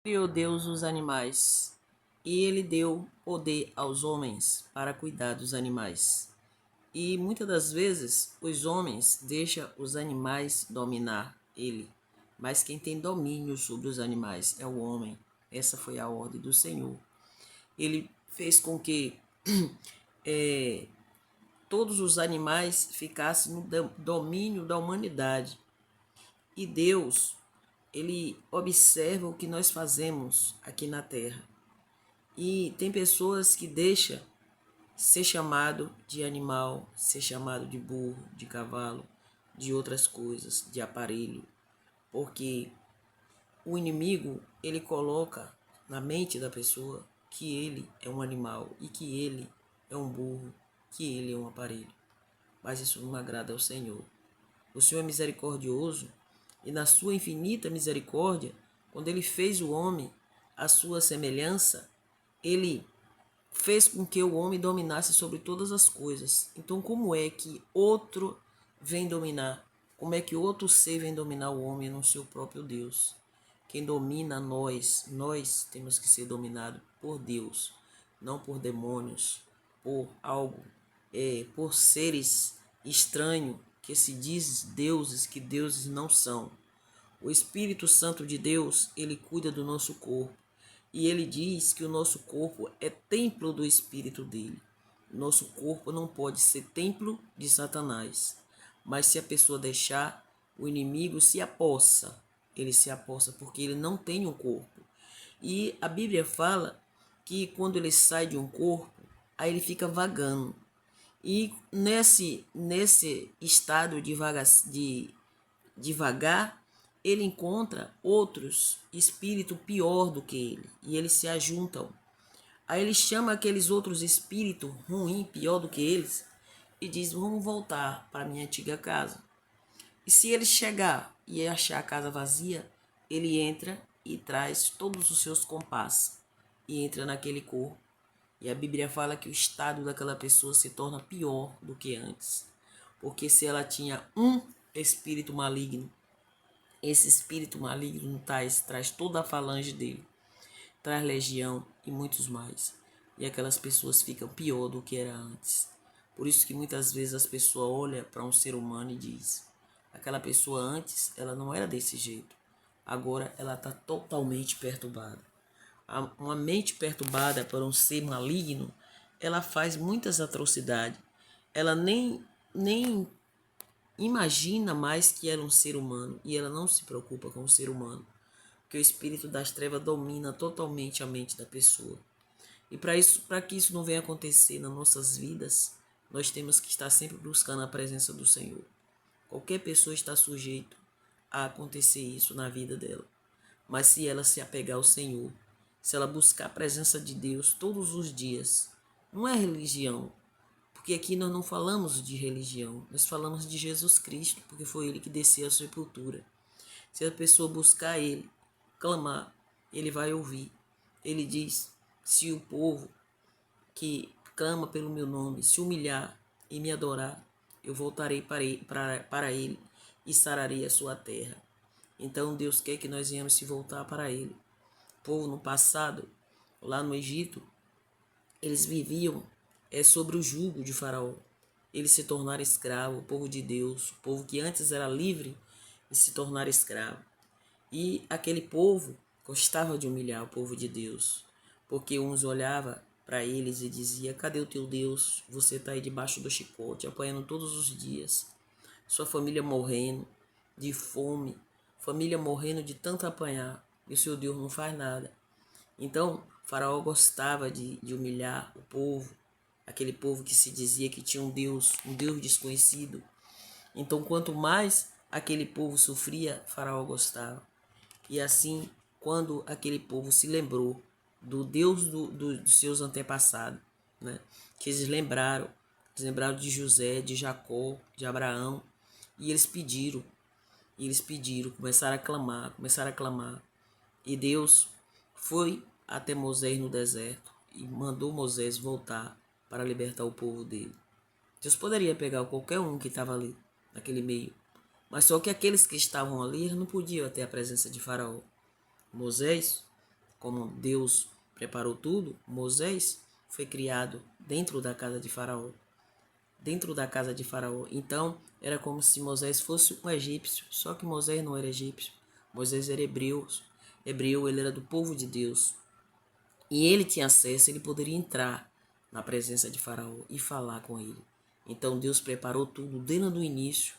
Criou Deus os animais, e ele deu poder aos homens para cuidar dos animais. E muitas das vezes os homens deixam os animais dominar ele, mas quem tem domínio sobre os animais é o homem. Essa foi a ordem do Senhor. Ele fez com que eh, todos os animais ficassem no domínio da humanidade. E Deus, ele observa o que nós fazemos aqui na terra. E tem pessoas que deixam ser chamado de animal, ser chamado de burro, de cavalo, de outras coisas, de aparelho, porque o inimigo, ele coloca na mente da pessoa que ele é um animal e que ele é um burro, que ele é um aparelho. Mas isso não agrada ao Senhor. O Senhor é misericordioso e na sua infinita misericórdia, quando ele fez o homem à sua semelhança, ele fez com que o homem dominasse sobre todas as coisas. Então, como é que outro vem dominar? Como é que outro ser vem dominar o homem no seu próprio Deus? Quem domina nós temos que ser dominados por Deus, não por demônios, por algo, por seres estranhos que se diz deuses, que deuses não são. O Espírito Santo de Deus, ele cuida do nosso corpo. E ele diz que o nosso corpo é templo do Espírito dele. Nosso corpo não pode ser templo de Satanás. Mas se a pessoa deixar, o inimigo se apossa. Ele se apossa porque ele não tem um corpo. E a Bíblia fala que quando ele sai de um corpo, aí ele fica vagando. E nesse estado de vagar, ele encontra outros espíritos pior do que ele e eles se ajuntam. Aí ele chama aqueles outros espíritos ruins, pior do que eles, e diz: vamos voltar para minha antiga casa. E se ele chegar e achar a casa vazia, ele entra e traz todos os seus compassos e entra naquele corpo. E a Bíblia fala que o estado daquela pessoa se torna pior do que antes. Porque se ela tinha um espírito maligno, esse espírito maligno traz toda a falange dele, traz legião e muitos mais. E aquelas pessoas ficam pior do que era antes. Por isso que muitas vezes as pessoas olham para um ser humano e diz: aquela pessoa antes, ela não era desse jeito. Agora ela está totalmente perturbada. Uma mente perturbada por um ser maligno, ela faz muitas atrocidades. Ela nem imagina mais que era um ser humano e ela não se preocupa com o ser humano, porque o espírito das trevas domina totalmente a mente da pessoa. E para que isso não venha acontecer nas nossas vidas, nós temos que estar sempre buscando a presença do Senhor. Qualquer pessoa está sujeito a acontecer isso na vida dela. Mas se ela se apegar ao Senhor, se ela buscar a presença de Deus todos os dias, não é religião, porque aqui nós não falamos de religião, nós falamos de Jesus Cristo, porque foi ele que desceu à sepultura. Se a pessoa buscar ele, clamar, ele vai ouvir. Ele diz: se o povo que clama pelo meu nome se humilhar e me adorar, eu voltarei para ele e sararei a sua terra. Então Deus quer que nós venhamos se voltar para ele. O povo no passado, lá no Egito, eles viviam sobre o jugo de Faraó. Eles se tornaram escravos, o povo de Deus, o povo que antes era livre, e se tornaram escravo. E aquele povo gostava de humilhar o povo de Deus, porque uns olhavam para eles e dizia: cadê o teu Deus? Você está aí debaixo do chicote, apanhando todos os dias, sua família morrendo de fome, família morrendo de tanto apanhar, e o seu Deus não faz nada. Então, Faraó gostava de humilhar o povo, aquele povo que se dizia que tinha um Deus desconhecido. Então, quanto mais aquele povo sofria, Faraó gostava. E assim, quando aquele povo se lembrou do Deus dos seus antepassados, né? Que eles lembraram de José, de Jacó, de Abraão, e eles pediram, começaram a clamar. E Deus foi até Moisés no deserto e mandou Moisés voltar para libertar o povo dele. Deus poderia pegar qualquer um que estava ali, naquele meio, mas só que aqueles que estavam ali não podiam ter a presença de Faraó. Moisés como Deus preparou tudo, Moisés foi criado dentro da casa de Faraó. Dentro da casa de Faraó. Então, era como se Moisés fosse um egípcio, só que Moisés não era egípcio. Moisés era hebreu. Hebreu, ele era do povo de Deus. E ele tinha acesso, ele poderia entrar na presença de Faraó e falar com ele. Então, Deus preparou tudo desde o início.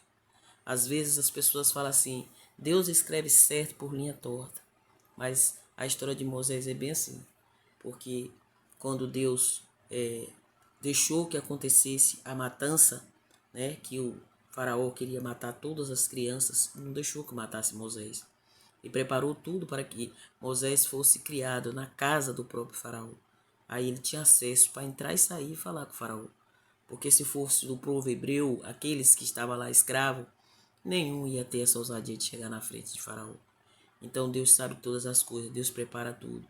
Às vezes as pessoas falam assim, Deus escreve certo por linha torta. Mas a história de Moisés é bem assim. Porque quando Deus deixou que acontecesse a matança, né, que o faraó queria matar todas as crianças, não deixou que matasse Moisés. E preparou tudo para que Moisés fosse criado na casa do próprio faraó. Aí ele tinha acesso para entrar e sair e falar com o faraó. Porque se fosse do povo hebreu, aqueles que estavam lá escravos, nenhum ia ter essa ousadia de chegar na frente de faraó. Então Deus sabe todas as coisas, Deus prepara tudo.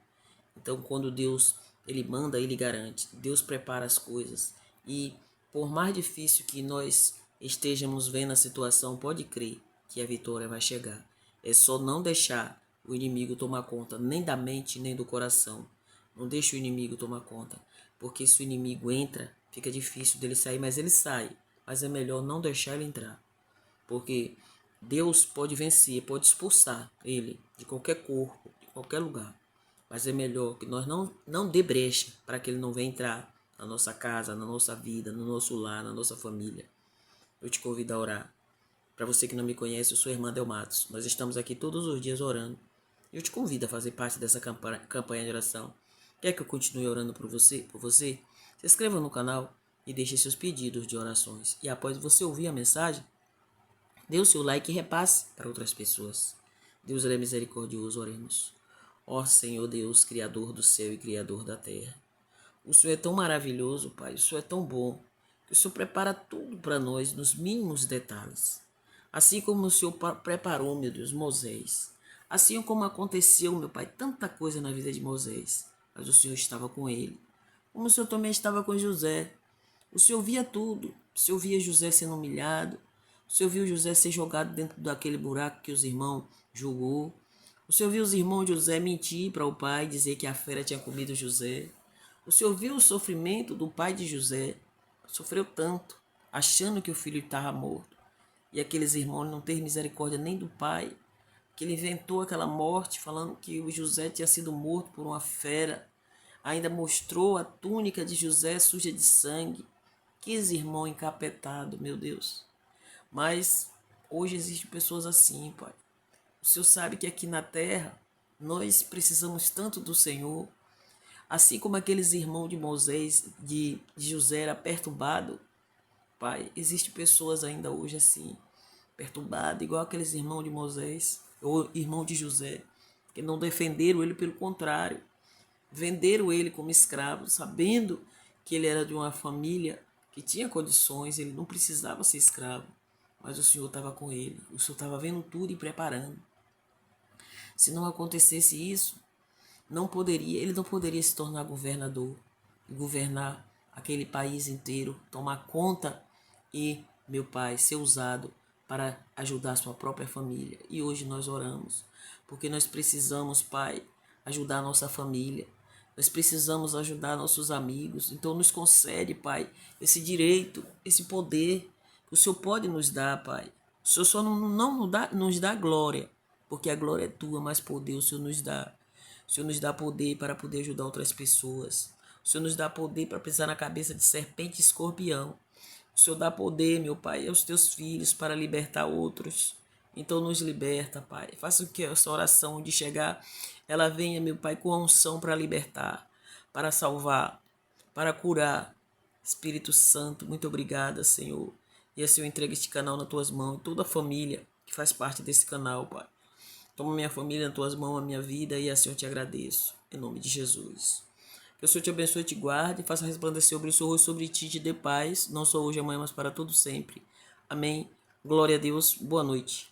Então quando Deus ele manda, ele garante. Deus prepara as coisas. E por mais difícil que nós estejamos vendo a situação, pode crer que a vitória vai chegar. É só não deixar o inimigo tomar conta nem da mente nem do coração. Não deixe o inimigo tomar conta. Porque se o inimigo entra, fica difícil dele sair, mas ele sai. Mas é melhor não deixar ele entrar. Porque Deus pode vencer, pode expulsar ele de qualquer corpo, de qualquer lugar. Mas é melhor que nós não dê brecha para que ele não venha entrar na nossa casa, na nossa vida, no nosso lar, na nossa família. Eu te convido a orar. Para você que não me conhece, eu sou a irmã Del Matos. Nós estamos aqui todos os dias orando. Eu te convido a fazer parte dessa campanha de oração. Quer que eu continue orando por você? Se inscreva no canal e deixe seus pedidos de orações. E após você ouvir a mensagem, dê o seu like e repasse para outras pessoas. Deus é misericordioso, oremos. Ó Senhor Deus, Criador do céu e Criador da terra. O Senhor é tão maravilhoso, Pai. O Senhor é tão bom. Que o Senhor prepara tudo para nós nos mínimos detalhes. Assim como o Senhor preparou, meu Deus, Moisés. Assim como aconteceu, meu Pai, tanta coisa na vida de Moisés. Mas o Senhor estava com ele. Como o Senhor também estava com José. O Senhor via tudo. O Senhor via José sendo humilhado. O Senhor viu José ser jogado dentro daquele buraco que os irmãos julgou. O Senhor viu os irmãos de José mentir para o pai, dizer que a fera tinha comido José. O Senhor viu o sofrimento do pai de José. Sofreu tanto, achando que o filho estava morto. E aqueles irmãos não teve misericórdia nem do pai, que ele inventou aquela morte, falando que o José tinha sido morto por uma fera. Ainda mostrou a túnica de José suja de sangue. Que irmão encapetado, meu Deus. Mas hoje existem pessoas assim, Pai. O Senhor sabe que aqui na terra nós precisamos tanto do Senhor. Assim como aqueles irmãos de Moisés, de José era perturbado, Pai, existem pessoas ainda hoje assim, perturbadas, igual aqueles irmãos de Moisés, ou irmão de José, que não defenderam ele, pelo contrário, venderam ele como escravo, sabendo que ele era de uma família que tinha condições, ele não precisava ser escravo, mas o Senhor estava com ele, o Senhor estava vendo tudo e preparando. Se não acontecesse isso, ele não poderia se tornar governador e governar aquele país inteiro, tomar conta e, meu Pai, ser usado para ajudar a sua própria família. E hoje nós oramos, porque nós precisamos, Pai, ajudar a nossa família. Nós precisamos ajudar nossos amigos. Então nos concede, Pai, esse direito, esse poder que o Senhor pode nos dar, Pai. O Senhor só não nos dá glória, porque a glória é tua, mas poder o Senhor nos dá. O Senhor nos dá poder para poder ajudar outras pessoas. O Senhor nos dá poder para pisar na cabeça de serpente e escorpião. O Senhor dá poder, meu Pai, aos teus filhos para libertar outros. Então nos liberta, Pai. Faça com que essa oração de chegar, ela venha, meu Pai, com a unção para libertar, para salvar, para curar. Espírito Santo, muito obrigada, Senhor. E assim eu entrego este canal nas tuas mãos, toda a família que faz parte desse canal, Pai. Toma minha família nas tuas mãos, a minha vida, e assim eu te agradeço. Em nome de Jesus. Que o Senhor te abençoe e te guarde, faça resplandecer sobre o seu rosto, sobre ti, te dê paz, não só hoje, amanhã, mas para todo sempre. Amém. Glória a Deus. Boa noite.